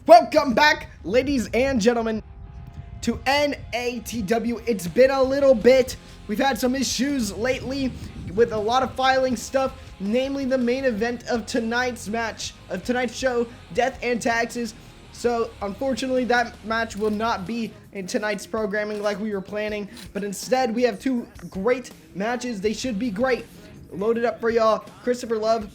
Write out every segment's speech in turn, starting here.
Welcome back, ladies and gentlemen, to Natw. It's been a little bit. We've had some issues lately with a lot of filing stuff, namely the main event of tonight's show, Death and Taxes. So, unfortunately, that match will not be in tonight's programming like we were planning, but instead we have two great matches. They should be great. Loaded up for y'all. Christopher Love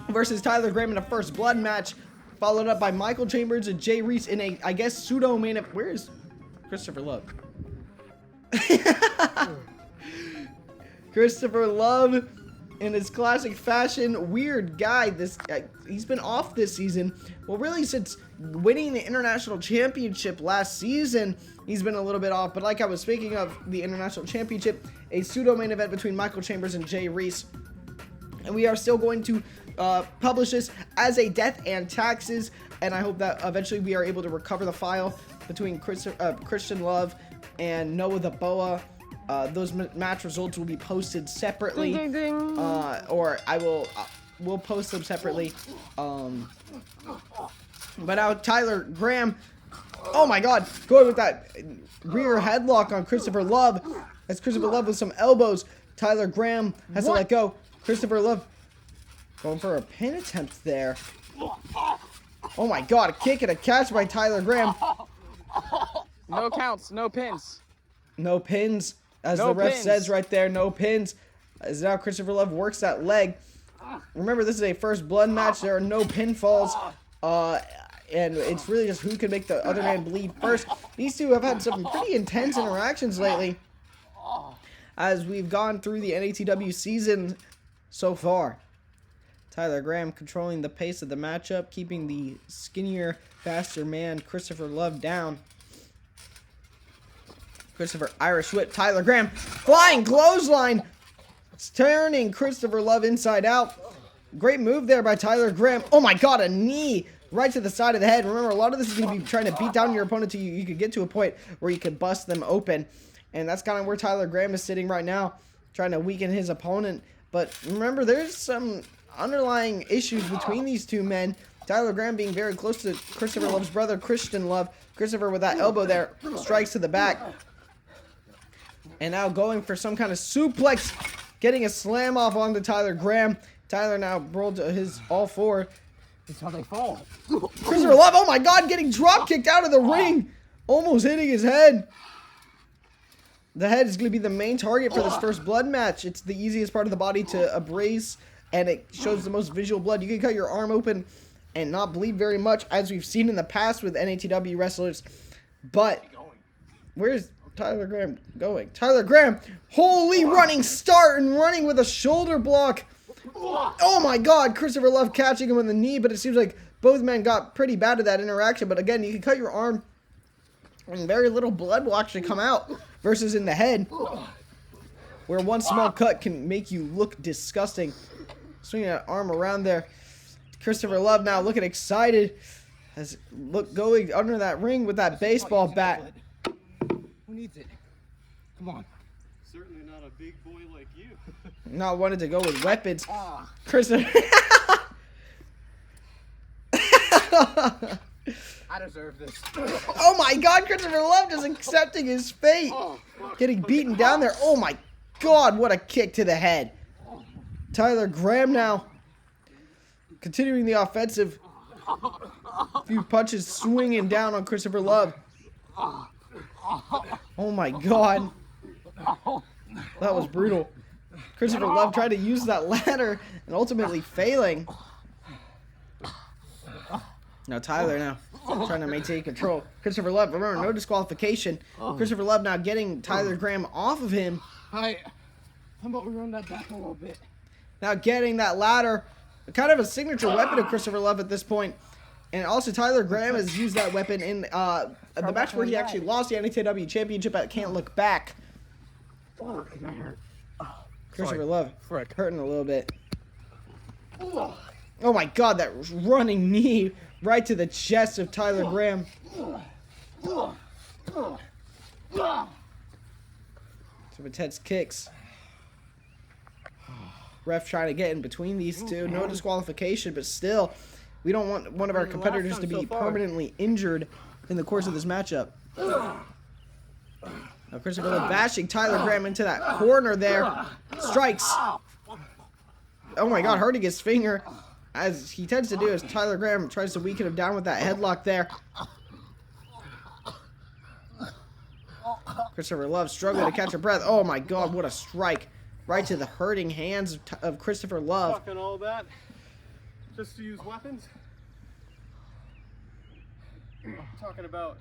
versus Tyler Graham in a first blood match, followed up by Michael Chambers and Jay Reese in a, I guess, pseudo main event. Where is Christopher Love? Christopher Love, in his classic fashion, weird guy. He's been off this season. Well, really, since winning the International Championship last season, he's been a little bit off. But like I was speaking of the International Championship, a pseudo main event between Michael Chambers and Jay Reese. And we are still going to publish this as a Death and Taxes, and I hope that eventually we are able to recover the file between Christian Love and Noah the Boa. Those match results will be posted separately, Ding, ding, ding. Or we'll post them separately. But now Tyler Graham, oh my God, going with that rear headlock on Christopher Love, as Christopher Love with some elbows. Tyler Graham has to let go. Christopher Love going for a pin attempt there. Oh my God, a kick and a catch by Tyler Graham. No counts, no pins. No pins, as No the ref pins. says right there, no pins. As now Christopher Love works that leg. Remember, this is a first blood match. There are no pinfalls. And it's really just who can make the other man bleed first. These two have had some pretty intense interactions lately, as we've gone through the NATW season so far. Tyler Graham controlling the pace of the matchup, keeping the skinnier, faster man, Christopher Love, down. Christopher Irish whip. Tyler Graham flying clothesline. It's turning Christopher Love inside out. Great move there by Tyler Graham. Oh my God, a knee right to the side of the head. Remember, a lot of this is going to be trying to beat down your opponent till you could get to a point where you could bust them open. And that's kind of where Tyler Graham is sitting right now, trying to weaken his opponent. But remember, there's some underlying issues between these two men. Tyler Graham being very close to Christopher Love's brother, Christian Love. Christopher with that elbow there, strikes to the back. And now going for some kind of suplex, getting a slam off onto Tyler Graham. Tyler now rolled to his all four. That's how they fall. Christopher Love, oh my God, getting drop kicked out of the ring. Almost hitting his head. The head is going to be the main target for this first blood match. It's the easiest part of the body to abrase, and it shows the most visual blood. You can cut your arm open and not bleed very much, as we've seen in the past with NATW wrestlers. But where's Tyler Graham going? Tyler Graham, holy running start and running with a shoulder block. Oh my God, Christopher Love catching him on the knee, but it seems like both men got pretty bad at that interaction. But again, you can cut your arm and very little blood will actually come out, versus in the head, where one small cut can make you look disgusting. Swinging that arm around there. Christopher Love now looking excited, as going under that ring with that baseball bat. Who needs it? Come on. Certainly not a big boy like you. Not wanted to go with weapons. Christopher. I deserve this. Oh my God, Christopher Love just accepting his fate. Getting beaten down there. Oh my God, what a kick to the head. Tyler Graham now continuing the offensive. A few punches swinging down on Christopher Love. Oh my God. That was brutal. Christopher Love tried to use that ladder and ultimately failing. Now Tyler now trying to maintain control. Christopher Love, remember, no disqualification. Christopher Love now getting Tyler Graham off of him. How about we run that back a little bit? Now getting that ladder, kind of a signature weapon of Christopher Love at this point. And also Tyler Graham has used that weapon in the match where he actually lost the NATW Championship at Can't Look Back. Christopher Love hurting a little bit. Oh my God, that running knee right to the chest of Tyler Graham. Some intense kicks. Ref trying to get in between these two. No disqualification, but still. We don't want one of our Winning the last competitors to time be so far. permanently injured in the course of this matchup. Now Christopher Love bashing Tyler Graham into that corner there. Strikes. Oh my god, hurting his finger. As he tends to do as Tyler Graham tries to weaken him down with that headlock there. Christopher Love struggling to catch her breath. Oh my god, what a strike. Right to the hurting hands of Christopher Love. Talking all that just to use weapons? Talking about,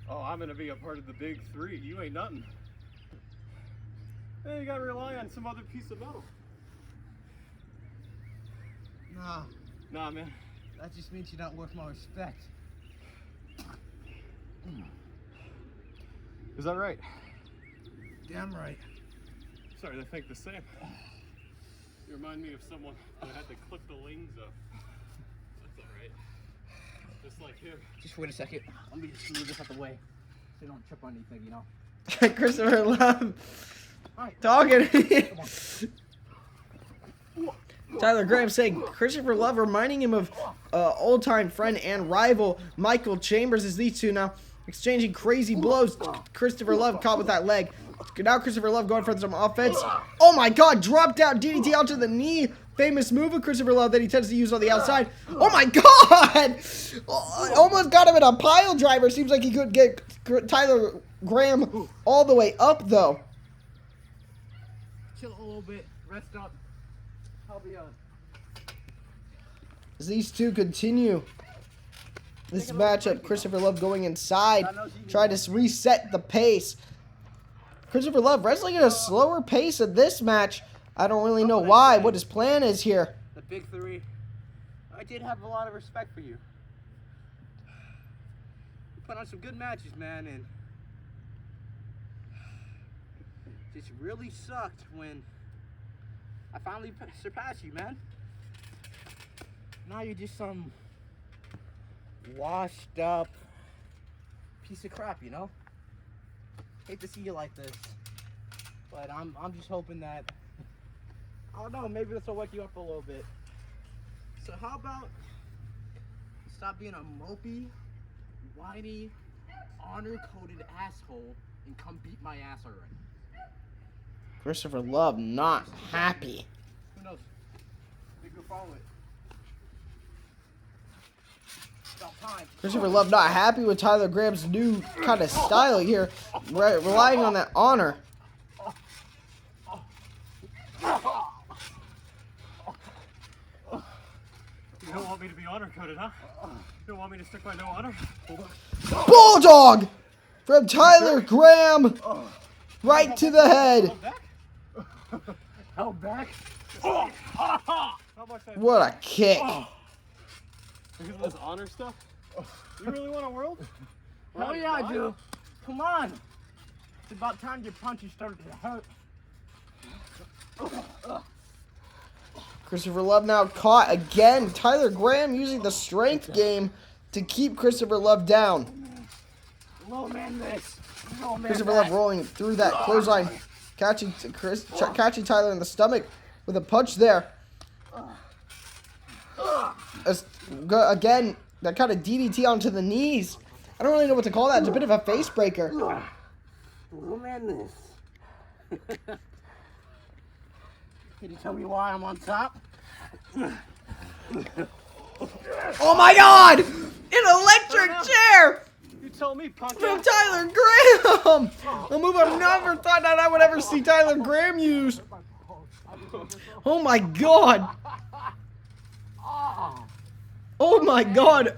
oh, I'm going to be a part of the big three. You ain't nothing. Hey, you got to rely on some other piece of metal. Nah, Nah, man. that just means you're not worth my respect. Is that right? Damn right. Sorry, they think the same. You remind me of someone that had to clip the wings up. That's all right. Just like him. Just wait a second. Let me just move this out the way so you don't trip on anything, you know? Christopher Love Alright. talking. Come on. Tyler Graham saying Christopher Love reminding him of old-time friend and rival Michael Chambers as these two now exchanging crazy blows. Christopher Love caught with that leg. Now Christopher Love going for some offense. Oh my god, dropped down DDT out to the knee. Famous move of Christopher Love that he tends to use on the outside. Oh my god! Almost got him in a pile driver. Seems like he could get Tyler Graham all the way up though. Chill a little bit. Rest up. I'll be As these two continue this matchup, Christopher Love going inside, trying to reset the pace. Christopher Love wrestling at a slower pace in this match. I don't really know why, what his plan is here. the big three. I did have a lot of respect for you. You put on some good matches, man, and it just really sucked when I finally surpassed you, man. Now you're just some washed up piece of crap, you know? Hate to see you like this, but I'm just hoping that, I don't know, maybe this will wake you up a little bit. So how about stop being a mopey, whiny, honor-coded asshole and come beat my ass already? Christopher Love not happy. Who knows? Maybe you'll follow it. About time. Christopher Love not happy with Tyler Graham's new kind of style here, relying on that honor. You don't want me to be honor-coded, huh? You don't want me to stick by no honor? Bulldog from Tyler Graham right to the head. Held back? How much I What a kick. because of this honor stuff? You really want a world? Hell yeah, I do. Come on. It's about time your punches started to hurt. Christopher Love now caught again. Tyler Graham using the strength game to keep Christopher Love down. Low man this. Low man Christopher that. Love rolling through that clothesline, catching Tyler in the stomach with a punch there. Again, that kind of DDT onto the knees. I don't really know what to call that. It's a bit of a face breaker. Low man this. Can you tell me why I'm on top? Oh my god! An electric chair You tell me, punk from ass. Tyler Graham! A move I've never thought that I would ever see Tyler Graham use. Oh my god! Oh my god!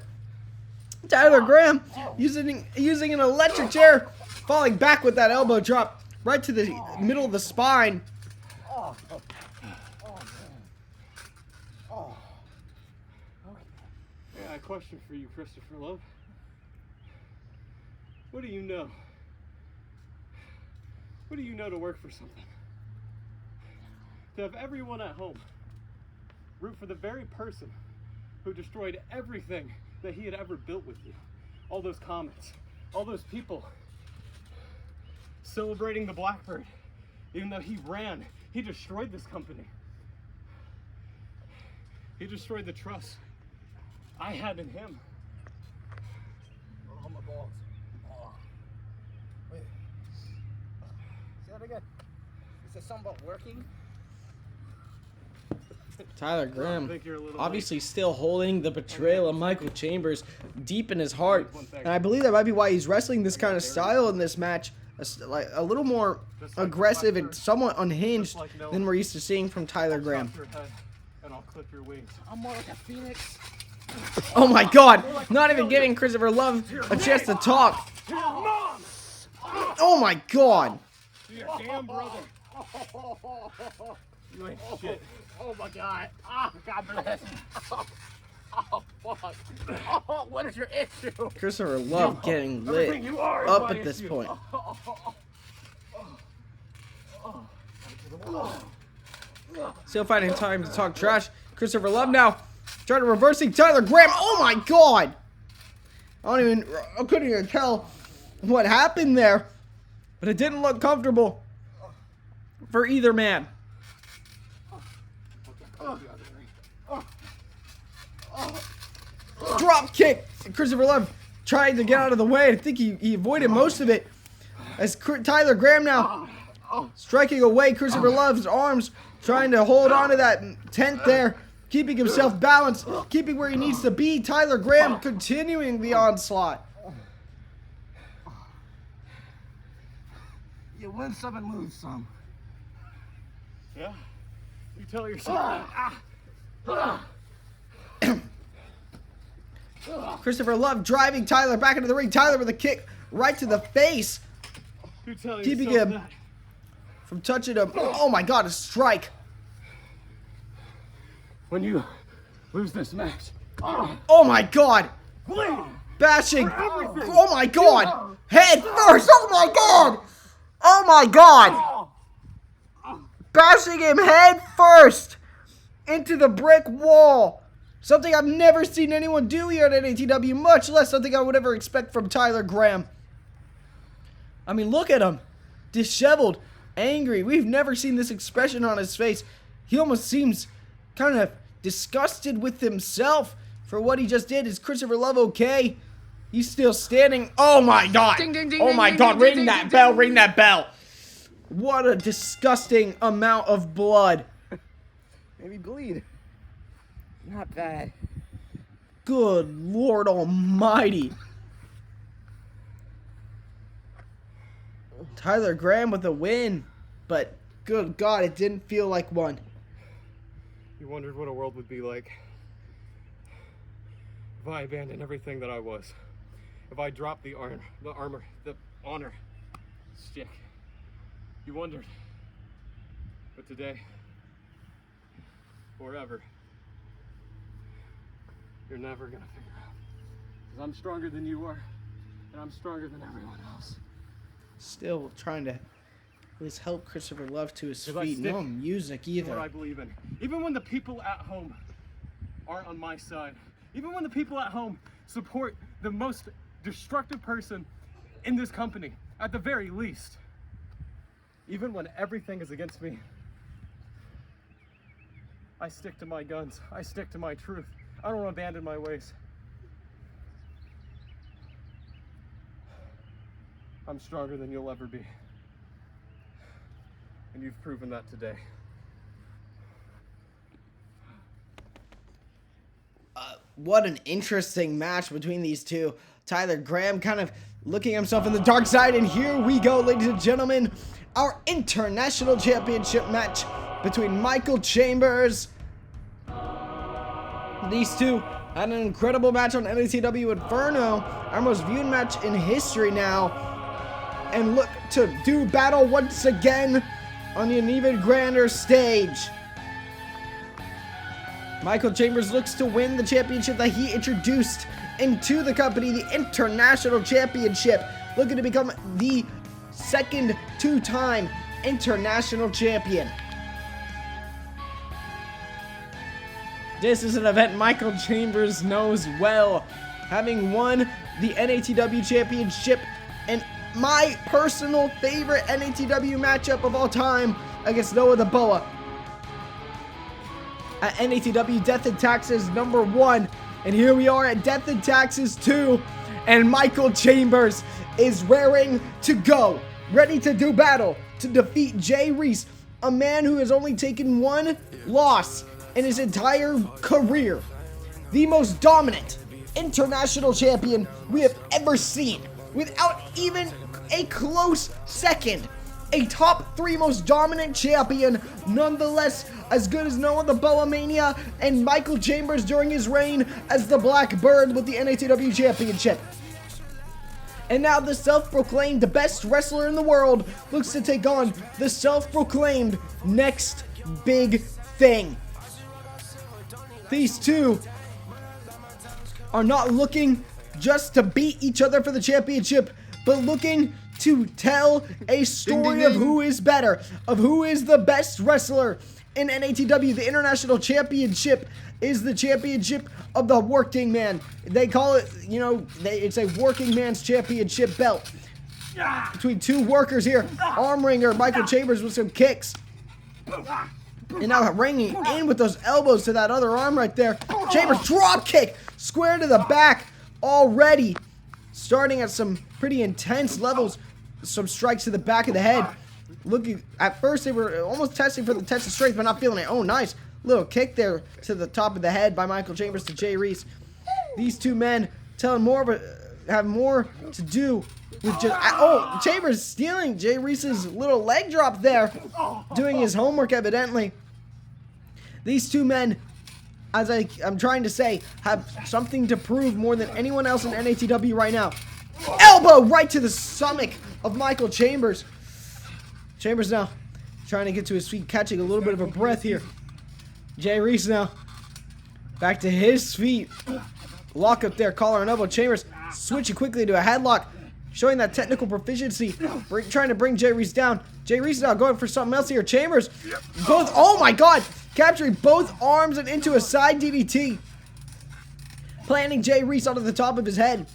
Tyler Graham using an electric chair, falling back with that elbow drop right to the middle of the spine. Yeah, I have a question for you, Christopher Love. What do you know? What do you know to work for something? To have everyone at home root for the very person who destroyed everything that he had ever built with you. All those comments, all those people celebrating the Blackbird, even though he ran, he destroyed this company. He destroyed the trust I had in him. Oh, my balls. Oh. Wait. Say that again. You said something about working? Tyler I Graham think you're a little obviously still holding the betrayal of Michael Chambers deep in his heart. One thing. And I believe that might be why he's wrestling this kind of style in this match. Like a little more aggressive and somewhat unhinged than we're used to seeing from Tyler Graham. Chop your head and I'll clip your wings. I'm more like a phoenix. Oh my god! Not even giving Christopher Love a chance to talk. Oh my god! Your damn brother. You ain't shit. Oh my god. Oh, God bless. Oh, fuck. Oh, what is your issue? Christopher Love getting lit Everything you are is up my at this issue. point. Still finding time to talk trash. Christopher Love now trying to reversing Tyler Graham. Oh my god! I couldn't even tell what happened there, but it didn't look comfortable for either man. Drop kick. Christopher Love trying to get out of the way. I think he avoided most of it. As Tyler Graham now striking away Christopher Love's arms, trying to hold on to that tent there, keeping himself balanced, keeping where he needs to be. Tyler Graham continuing the onslaught. You win some and lose some. Yeah. You tell yourself that. Christopher Love driving Tyler back into the ring. Tyler with a kick right to the face, You tell keeping yourself him that. from touching him. Oh my god, a strike. When you lose this match. Oh my god. Bashing. Oh my god. Head first. Oh my god. Oh my god. Bashing him head first into the brick wall. Something I've never seen anyone do here at NATW, much less something I would ever expect from Tyler Graham. I mean, look at him. Disheveled, angry. We've never seen this expression on his face. He almost seems kind of disgusted with himself for what he just did. Is Christopher Love okay? He's still standing. Oh my god. Ding, ding, ding, oh ding, my ding, god, ding, ring ding, that ding, bell, ding. ring that bell. What a disgusting amount of blood. Maybe bleed. Not bad. Good Lord Almighty. Tyler Graham with a win, but good God, it didn't feel like one. You wondered what a world would be like if I abandoned everything that I was. If I dropped the armor, the honor stick. You wondered. But today, forever, you're never gonna figure out. Because I'm stronger than you are, and I'm stronger than everyone else. Still trying to at least help Christopher Love to his 'Cause I feet. stick No music What I either. believe in. Even when the people at home aren't on my side, even when the people at home support the most destructive person in this company, at the very least, even when everything is against me, I stick to my guns. I stick to my truth. I don't abandon my ways. I'm stronger than you'll ever be. And you've proven that today. What an interesting match between these two. Tyler Graham kind of looking himself in the dark side, and here we go, ladies and gentlemen, our international championship match between Michael Chambers. These two had an incredible match on NATW Inferno, our most viewed match in history now, and look to do battle once again on an even grander stage. Michael Chambers looks to win the championship that he introduced into the company, the International Championship, looking to become the second two-time International Champion. This is an event Michael Chambers knows well, having won the NATW Championship and my personal favorite NATW matchup of all time against Noah the Boa. At NATW Death and Taxes #1, And here we are at Death and Taxes 2. And Michael Chambers is raring to go. Ready to do battle to defeat Jay Reese, a man who has only taken one loss in his entire career. The most dominant international champion we have ever seen, without even a close second. A top 3 most dominant champion, nonetheless as good as Noah the Boa Mania and Michael Chambers during his reign as the Black Bird with the NATW Championship. And now the self-proclaimed best wrestler in the world looks to take on the self-proclaimed next big thing. These two are not looking just to beat each other for the championship, but looking to tell a story of who is better, of who is the best wrestler in NATW. The International Championship is the championship of the working man. They call it, you know, it's a working man's championship belt. Between two workers here. Arm wringer Michael Chambers with some kicks. And now ringing in with those elbows to that other arm right there. Chambers drop kick square to the back already. Starting at some pretty intense levels. Some strikes to the back of the head. Looking, at first they were almost testing for the test of strength, but not feeling it. Oh, nice. Little kick there to the top of the head by Michael Chambers to Jay Reese. These two men have more to do with just... Oh, Chambers stealing Jay Reese's little leg drop there. Doing his homework, evidently. These two men, as I'm trying to say, have something to prove more than anyone else in NATW right now. Elbow right to the stomach of Michael Chambers. Chambers now trying to get to his feet, catching a little bit of a breath here. Jay Reese now back to his feet. Lock up there, collar and elbow. Chambers switching quickly to a headlock, showing that technical proficiency, trying to bring Jay Reese down. Jay Reese now going for something else here. Chambers both, oh my god, capturing both arms and into a side DDT. Planting Jay Reese onto the top of his head.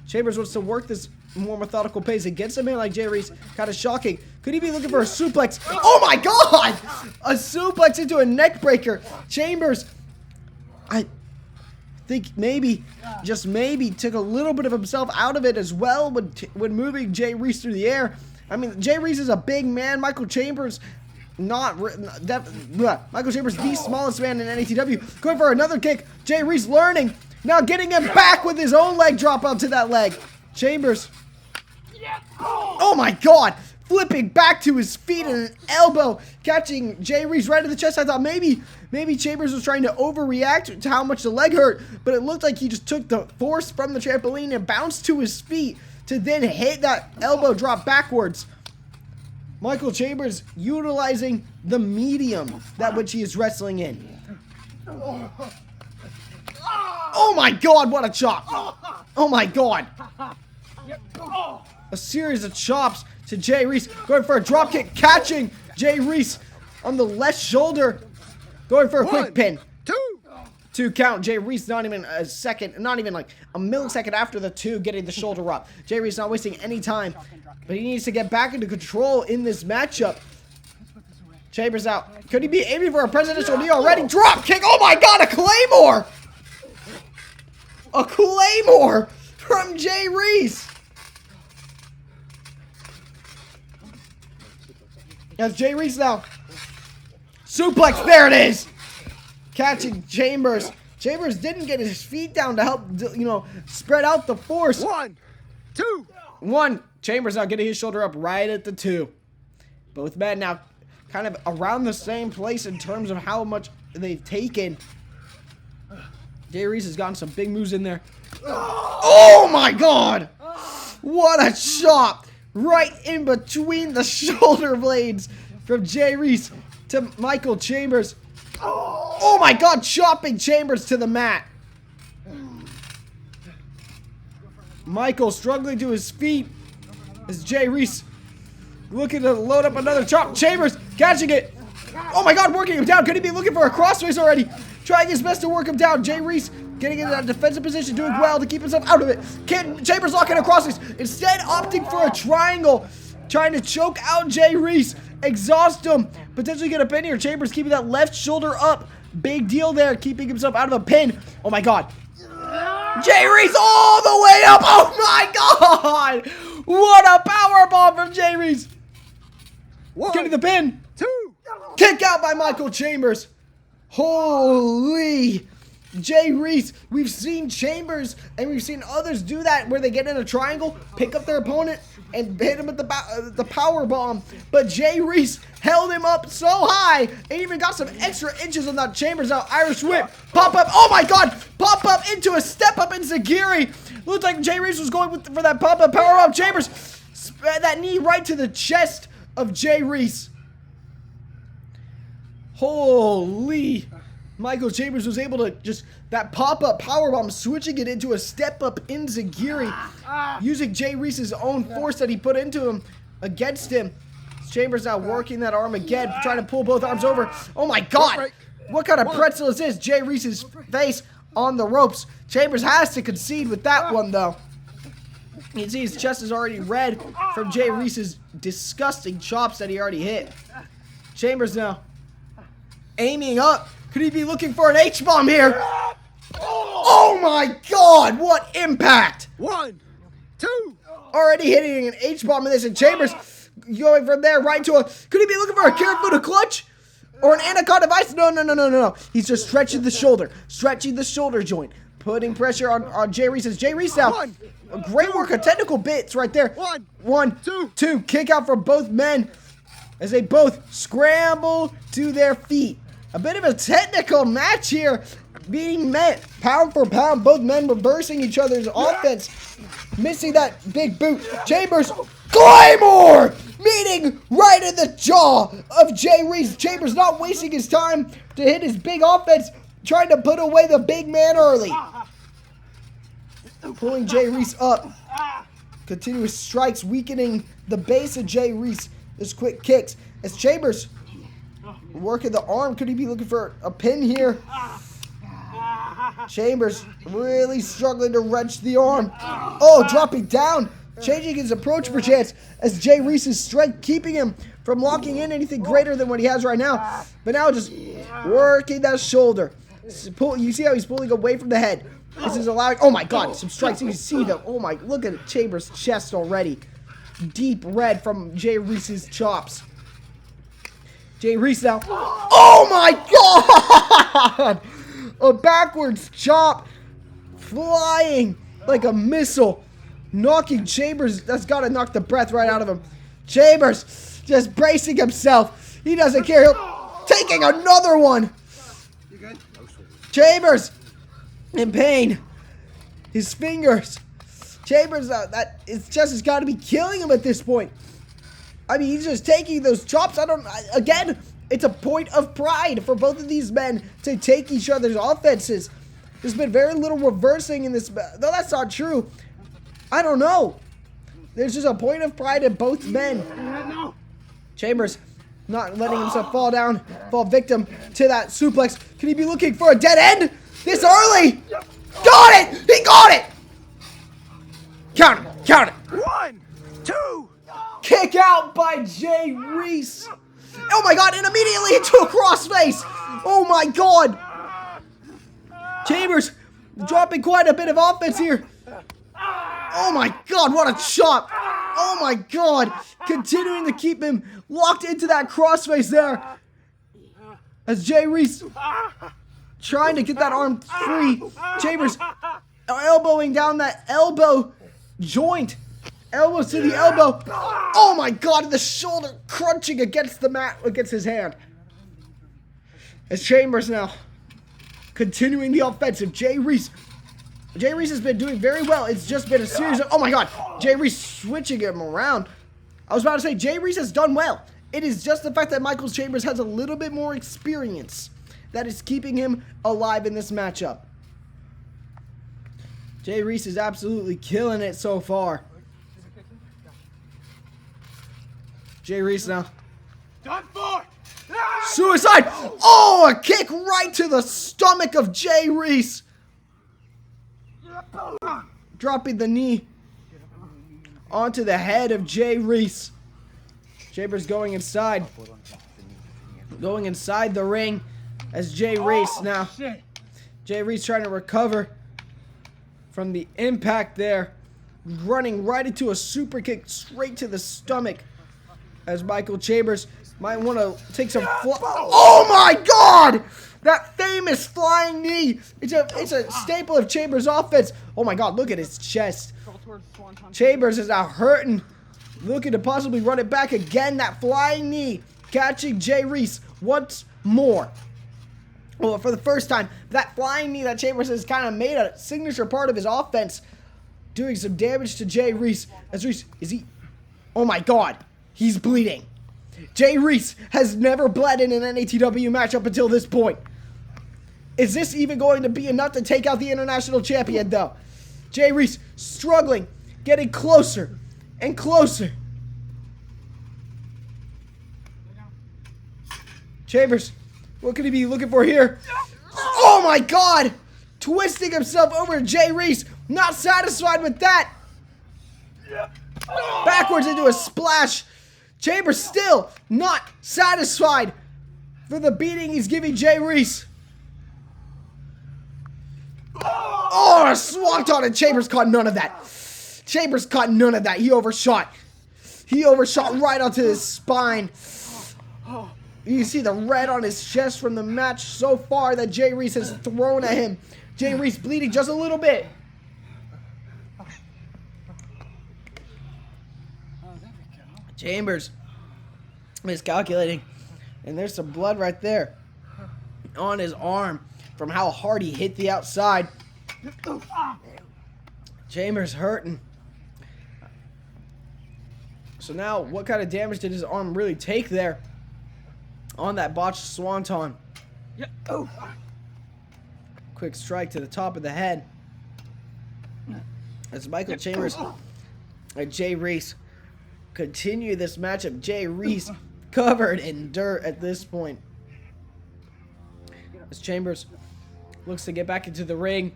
Chambers wants to work this more methodical pace against a man like Jay Reese. Kind of shocking. Could he be looking for a suplex? Oh my god! A suplex into a neck breaker. Chambers, I think maybe, just maybe, took a little bit of himself out of it as well when moving Jay Reese through the air. I mean, Jay Reese is a big man. Michael Chambers, Michael Chambers, the smallest man in NATW. Going for another kick. Jay Reese learning. Now getting him back with his own leg drop onto that leg. Chambers. Oh my god. Flipping back to his feet and an elbow. Catching Jay Reese right in the chest. I thought maybe Chambers was trying to overreact to how much the leg hurt. But it looked like he just took the force from the trampoline and bounced to his feet to then hit that elbow drop backwards. Michael Chambers utilizing the medium that which he is wrestling in. Oh my god, what a chop! Oh my god! A series of chops to Jay Reese. Going for a drop kick, catching Jay Reese on the left shoulder. Going for a quick pin. 2 count. Jay Reese not even a second, not even like a millisecond after the 2, getting the shoulder up. Jay Reese not wasting any time, but he needs to get back into control in this matchup. Chambers out. Could he be aiming for a presidential knee already? Drop kick. Oh my god, a claymore! A claymore from Jay Reese. As Jay Reese now. Suplex, there it is. Catching Chambers. Chambers didn't get his feet down to help, you know, spread out the force. 1, 2. 1. Chambers now getting his shoulder up right at the 2. Both men now kind of around the same place in terms of how much they've taken. Jay Reese has gotten some big moves in there. Oh my god! What a chop! Right in between the shoulder blades from Jay Reese to Michael Chambers. Oh my god, chopping Chambers to the mat. Michael struggling to his feet as Jay Reese looking to load up another chop. Chambers catching it. Oh my god, working him down. Could he be looking for a crossface already? Trying his best to work him down. Jay Reese getting in that defensive position, doing well to keep himself out of it. Chambers locking a crossface. Instead, opting for a triangle. Trying to choke out Jay Reese. Exhaust him. Potentially get a pin here. Chambers keeping that left shoulder up. Big deal there, keeping himself out of a pin. Oh my god. Jay Reese all the way up. Oh my god. What a power bomb from Jay Reese. Getting the pin. 2. Kick out by Michael Chambers. Holy. Jay Reese, we've seen Chambers and we've seen others do that where they get in a triangle, pick up their opponent, and hit him with the power bomb. But Jay Reese held him up so high and even got some extra inches on that Chambers. Now Irish whip, pop up. Oh my god, pop up into a step up enziguri. Looked like Jay Reese was going for that pop up power bomb. Chambers spread that knee right to the chest of Jay Reese. Holy. Michael Chambers was able to just, that pop-up powerbomb, switching it into a step-up enziguri, using Jay Reese's own force that he put into him against him. Chambers now working that arm again, trying to pull both arms over. Oh my god! What kind of pretzel is this? Jay Reese's face on the ropes. Chambers has to concede with that one, though. You can see his chest is already red from Jay Reese's disgusting chops that he already hit. Chambers now aiming up. Could he be looking for an H-bomb here? Oh my god, what impact! 1, 2. Already hitting an H-bomb in this, and Chambers going from there right to a... Could he be looking for a Kirifuda clutch? Or an Anaconda Vice? No. He's just stretching the shoulder joint. Putting pressure on Jay Reese. Jay Reese now. Great work of technical bits right there. 1, 2. Kick out for both men as they both scramble to their feet. A bit of a technical match here being met pound for pound. Both men reversing each other's offense. Missing that big boot. Chambers, Claymore! Meeting right in the jaw of Jay Reese. Chambers not wasting his time to hit his big offense. Trying to put away the big man early. Pulling Jay Reese up. Continuous strikes weakening the base of Jay Reese. His quick kicks. As Chambers working the arm. Could he be looking for a pin here? Chambers really struggling to wrench the arm. Oh, dropping down. Changing his approach per chance as Jay Reese's strength keeping him from locking in anything greater than what he has right now. But now just working that shoulder. You see how he's pulling away from the head. This is allowing... Oh my god, some strikes. You can see them. Oh my... Look at Chambers' chest already. Deep red from Jay Reese's chops. Jay Reese now. Oh my god! A backwards chop. Flying like a missile. Knocking Chambers. That's got to knock the breath right out of him. Chambers just bracing himself. He doesn't care. Taking another one. Chambers in pain. His fingers. Chambers, his chest has got to be killing him at this point. I mean, he's just taking those chops. Again, it's a point of pride for both of these men to take each other's offenses. There's been very little reversing in this. No, that's not true. I don't know. There's just a point of pride in both men. Chambers not letting himself fall down, fall victim to that suplex. Could he be looking for a dead end this early? Got it! He got it! Count it! Count it! 1, 2. Kick out by Jay Reese. Oh my god, and immediately into a crossface. Oh my god. Chambers dropping quite a bit of offense here. Oh my god, what a chop. Oh my god. Continuing to keep him locked into that crossface there. As Jay Reese trying to get that arm free. Chambers elbowing down that elbow joint. Elbows to the elbow. Oh my god, the shoulder crunching against the mat, against his hand. As Chambers now continuing the offensive. Jay Reese has been doing very well. It's just been a series of... Oh my god, Jay Reese switching him around. I was about to say, Jay Reese has done well. It is just the fact that Michael Chambers has a little bit more experience that is keeping him alive in this matchup. Jay Reese is absolutely killing it so far. Jay Reese now. Done for. Suicide! Oh, a kick right to the stomach of Jay Reese. Dropping the knee onto the head of Jay Reese. Chambers going inside. Going inside the ring as Jay Reese now. Shit. Jay Reese trying to recover from the impact there. Running right into a super kick straight to the stomach. As Michael Chambers might want to take some oh my God! That famous flying knee. It's a staple of Chambers' offense. Oh my God, look at his chest. Chambers is now hurting. Looking to possibly run it back again. That flying knee catching Jay Reese once more. Well, for the first time, that flying knee that Chambers has kind of made a signature part of his offense. Doing some damage to Jay Reese. As Reese, is he? Oh my God, he's bleeding. Jay Reese has never bled in an NATW match up until this point. Is this even going to be enough to take out the international champion, though? Jay Reese struggling, getting closer and closer. Chambers, what could he be looking for here? Oh my God! Twisting himself over Jay Reese. Not satisfied with that. Backwards into a splash. Chambers still not satisfied for the beating he's giving Jay Reese. Oh, a swanton, and Chambers caught none of that. Chambers caught none of that. He overshot. He overshot right onto his spine. You can see the red on his chest from the match so far that Jay Reese has thrown at him. Jay Reese bleeding just a little bit. Chambers miscalculating. And there's some blood right there on his arm from how hard he hit the outside. Chambers hurting. So now, what kind of damage did his arm really take there on that botched swanton? Quick strike to the top of the head. As Michael Chambers and Jay Reese continue this matchup. Jay Reese covered in dirt at this point. As Chambers looks to get back into the ring.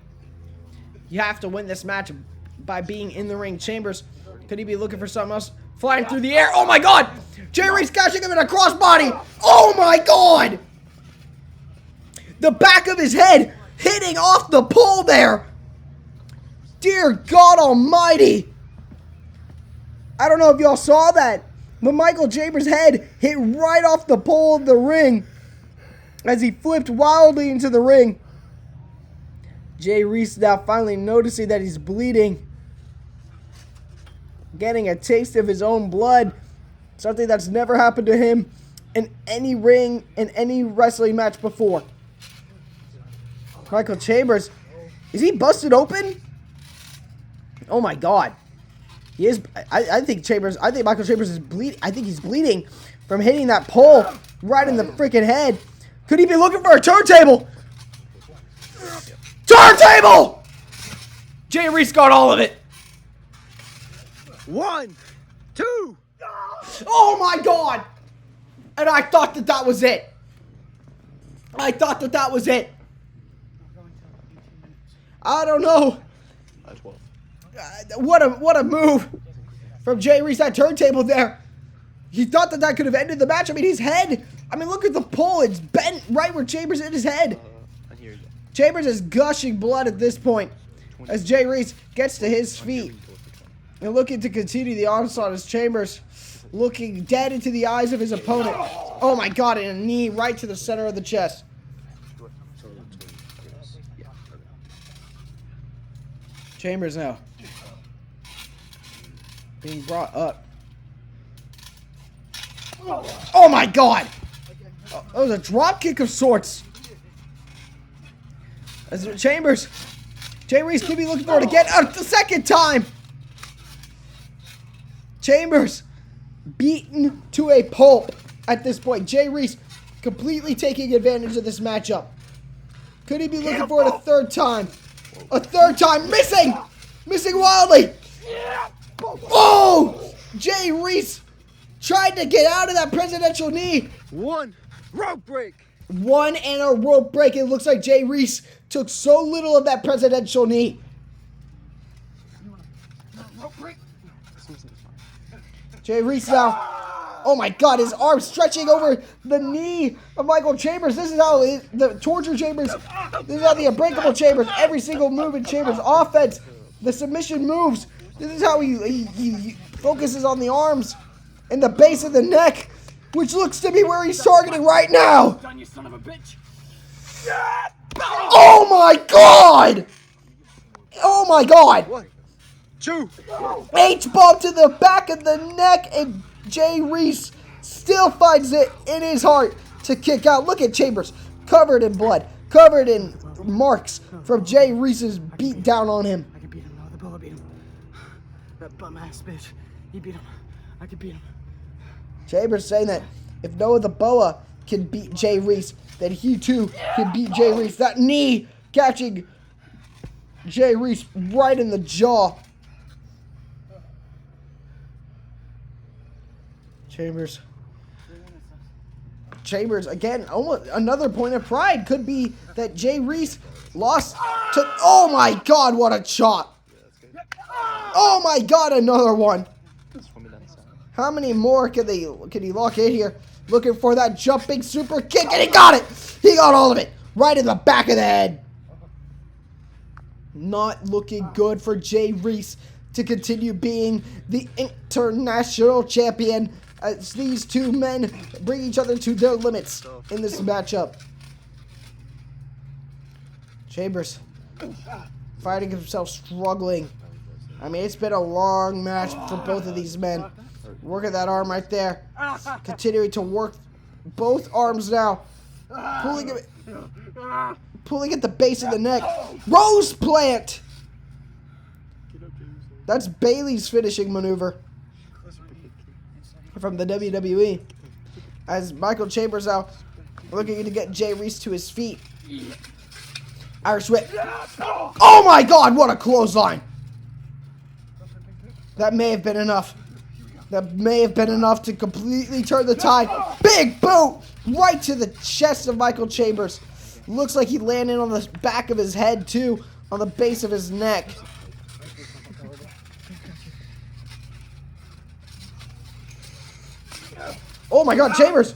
You have to win this match by being in the ring. Chambers, could he be looking for something else? Flying through the air. Oh my God! Jay Reese catching him in a crossbody. Oh my God! The back of his head hitting off the pole there. Dear God Almighty. I don't know if y'all saw that, but Michael Chambers' head hit right off the pole of the ring as he flipped wildly into the ring. Jay Reese now finally noticing that he's bleeding. Getting a taste of his own blood. Something that's never happened to him in any ring, in any wrestling match before. Michael Chambers, is he busted open? Oh my God. He is. I think Michael Chambers is bleeding. I think he's bleeding from hitting that pole right in the freaking head. Could he be looking for a turntable? Turntable! Jay Reese got all of it. 1, 2. Oh my God! And I thought that was it. I thought that was it. I don't know. What a move from Jay Reese. That turntable there. He thought that could have ended the match. I mean, his head. I mean, look at the pole. It's bent right where Chambers hit his head. Chambers is gushing blood at this point as Jay Reese gets to his feet and looking to continue the onslaught as Chambers looking dead into the eyes of his opponent. Oh my God, and a knee right to the center of the chest. Chambers now being brought up. Oh my God! That was a drop kick of sorts. As Chambers, Jay Reese could be looking for it again. The second time. Chambers beaten to a pulp at this point. Jay Reese completely taking advantage of this matchup. Could he be looking for it a third time? A third time, missing! Missing wildly! Oh! Jay Reese tried to get out of that presidential knee. 1 rope break. 1 and a rope break. It looks like Jay Reese took so little of that presidential knee. Jay Reese now Oh my God, his arm stretching over the knee of Michael Chambers. This is how the torture Chambers, this is how the unbreakable Chambers, every single move in Chambers' offense, the submission moves. This is how he focuses on the arms and the base of the neck, which looks to be where he's targeting right now. Done, you son of a bitch. Oh my God! Oh my God! 1, 2. H-bomb to the back of the neck, and Jay Reese still finds it in his heart to kick out. Look at Chambers, covered in blood, covered in marks from Jay Reese's beat down on him. I can beat him. No, the bullet beat him. That bum ass bitch. He beat him. I can beat him. Chambers saying that if Noah the Boa can beat Jay Reese, then he too can beat Jay Reese. That knee catching Jay Reese right in the jaw. Chambers again, almost another point of pride could be that Jay Reese lost to. Oh my God, what a shot! Oh my God, another one. How many more can he lock in here? Looking for that jumping super kick, and he got it! He got all of it! Right in the back of the head. Not looking good for Jay Reese to continue being the international champion as these two men bring each other to their limits in this matchup. Chambers fighting himself, struggling. I mean, it's been a long match for both of these men. Work at that arm right there. Continuing to work both arms now. Pulling at the base of the neck. Rose plant! That's Bailey's finishing maneuver from the WWE. As Michael Chambers now looking to get Jay Reese to his feet. Irish whip. Oh my God, what a clothesline! That may have been enough. That may have been enough to completely turn the tide. Big boot right to the chest of Michael Chambers. Looks like he landed on the back of his head too, on the base of his neck. Oh my God, Chambers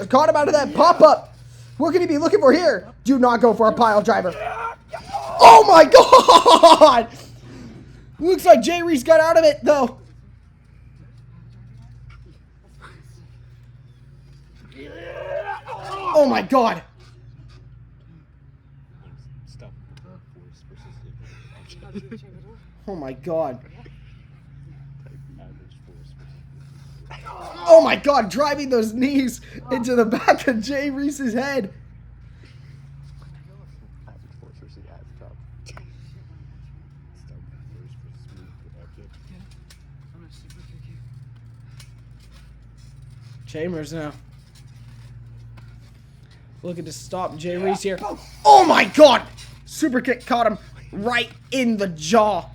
caught him out of that pop-up. What could he be looking for here? Do not go for a pile driver. Oh my God! Looks like Jay Reese got out of it though. Oh my God! Oh my God! Oh my God! Driving those knees into the back of Jay Reese's head. Chambers now looking to stop Jay Reese here. Oh my God! Super kick caught him right in the jaw.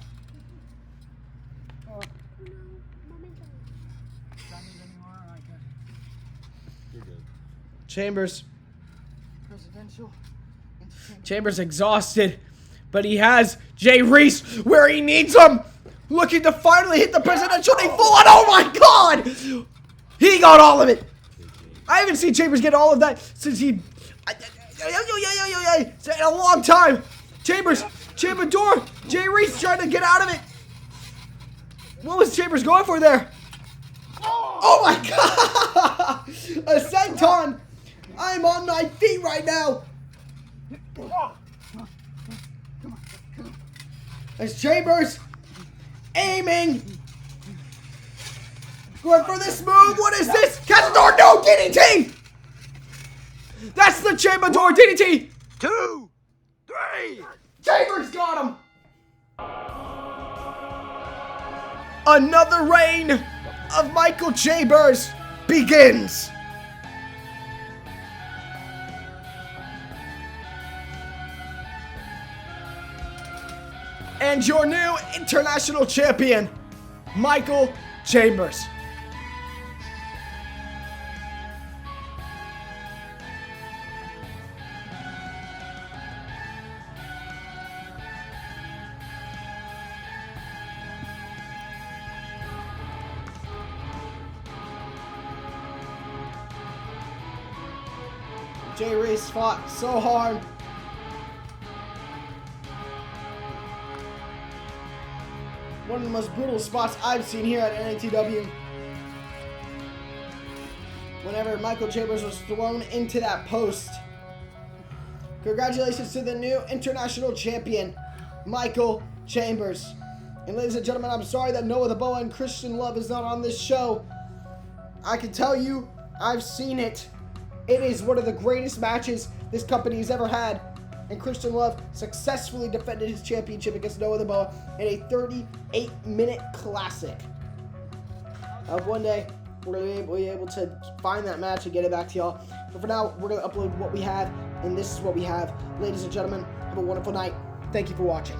Chambers exhausted, but he has Jay Reese where he needs him. Looking to finally hit the presidential knee full on. Oh my God! He got all of it. I haven't seen Chambers get all of that since he in a long time. Chambers door. Jay Reese trying to get out of it. What was Chambers going for there? Oh my God! A senton. I'm on my feet right now. As Chambers aiming. Going for this move. What is this? Catch the door. No, DDT. That's the Chamber door DDT. 2, 3. Chambers got him. Another reign of Michael Chambers begins. And your new international champion, Michael Chambers. Jay Race fought so hard. One of the most brutal spots I've seen here at NATW. Whenever Michael Chambers was thrown into that post. Congratulations to the new international champion, Michael Chambers. And ladies and gentlemen, I'm sorry that Noah the Boa and Christian Love is not on this show. I can tell you, I've seen it. It is one of the greatest matches this company has ever had. And Christian Love successfully defended his championship against Noah the Boa in a 38-minute classic. One day, we're going to be able to find that match and get it back to y'all. But for now, we're going to upload what we have, and this is what we have. Ladies and gentlemen, have a wonderful night. Thank you for watching.